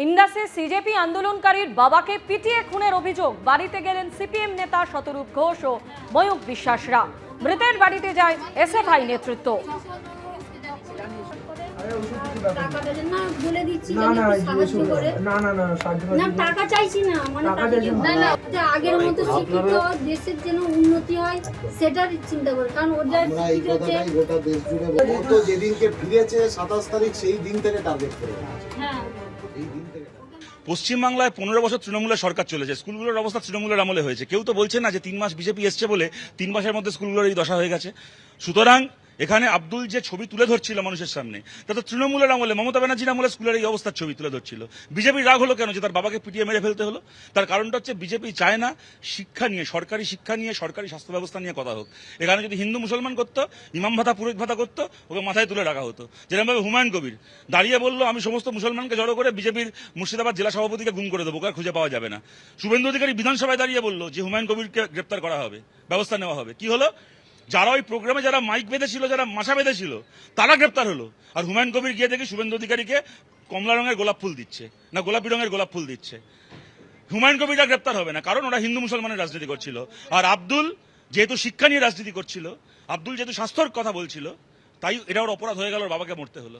ইন্দাসে CJP আন্দোলনকারীর বাবাকে পিটিয়ে খুনের অভিযোগ। বাড়িতে গেলেন সিপিএম নেতা শতরূপ ঘোষ ও ময়ূক বিশ্বাসরা। মৃতের বাড়িতে যায় এসএফআই নেতৃত্ব। টাকা চাইছি না, মানে আগের মতো শিক্ষিত দেশের যেন উন্নতি হয় সেটার চিন্তা করে, কারণ ওদের গোটা দেশ জুড়ে যেদিনকে ফিরেছে 27 তারিখ সেই দিন থেকে টার্গেট করে। হ্যাঁ, পশ্চিমবাংলায় 15 বছর তৃণমূলের সরকার চলেছে, স্কুলগুলোর অবস্থা তৃণমূলের আমলে হয়েছে। কেউ তো বলছে না যে 3 মাস বিজেপি এসছে বলে 3 মাসের মধ্যে স্কুলগুলোর এই দশা হয়ে গেছে। সুতরাং এখানে আব্দুল যে ছবি তুলে ধরছিল মানুষের সামনে, তা তো তৃণমূলের আমলে, মমতা ব্যানার্জির আমলে স্কুলের এই অবস্থার ছবি তুলে ধরছিল। বিজেপির রাগ হলো কেন যে তার বাবাকে পিটিয়ে মেরে ফেলতে হলো? তার কারণটা হচ্ছে বিজেপি চায় না শিক্ষা নিয়ে, সরকারি শিক্ষা নিয়ে, সরকারি স্বাস্থ্য ব্যবস্থা নিয়ে কথা হোক। এখানে যদি হিন্দু মুসলমান করতো, ইমাম ভাতা পুরোহিত ভাতা করতো, ওকে মাথায় তুলে রাখা হতো। যেরকমভাবে হুমায়ুন কবির দাঁড়িয়ে বললো আমি সমস্ত মুসলমানকে জড়ো করে বিজেপির মুর্শিদাবাদ জেলা সভাপতিকে গুম করে দেবো, খুঁজে পাওয়া যাবে না। শুভেন্দু অধিকারী বিধানসভায় দাঁড়িয়ে বললো যে হুমায়ুন কবিরকে গ্রেপ্তার করা হবে, ব্যবস্থা নেওয়া হবে। কি হলো? যারা ওই প্রোগ্রামে যারা মাইক বেঁধেছিল, যারা মাথা বেঁধেছিল, তারা গ্রেপ্তার হলো। আর হুমায়ুন কবির গিয়ে দেখি শুভেন্দু অধিকারীকে কমলা রঙের গোলাপ ফুল দিচ্ছে, না গোলাপি রঙের গোলাপ ফুল দিচ্ছে। হুমায়ুন কবিররা গ্রেপ্তার হবে না, কারণ ওরা হিন্দু মুসলমানের রাজনীতি করছিল। আর আব্দুল যেহেতু শিক্ষা নিয়ে রাজনীতি করছিল, আব্দুল যেহেতু স্বাস্থ্যর কথা বলছিল, তাই এটা ওর অপরাধ হয়ে গেল, ওর বাবাকে মরতে হলো।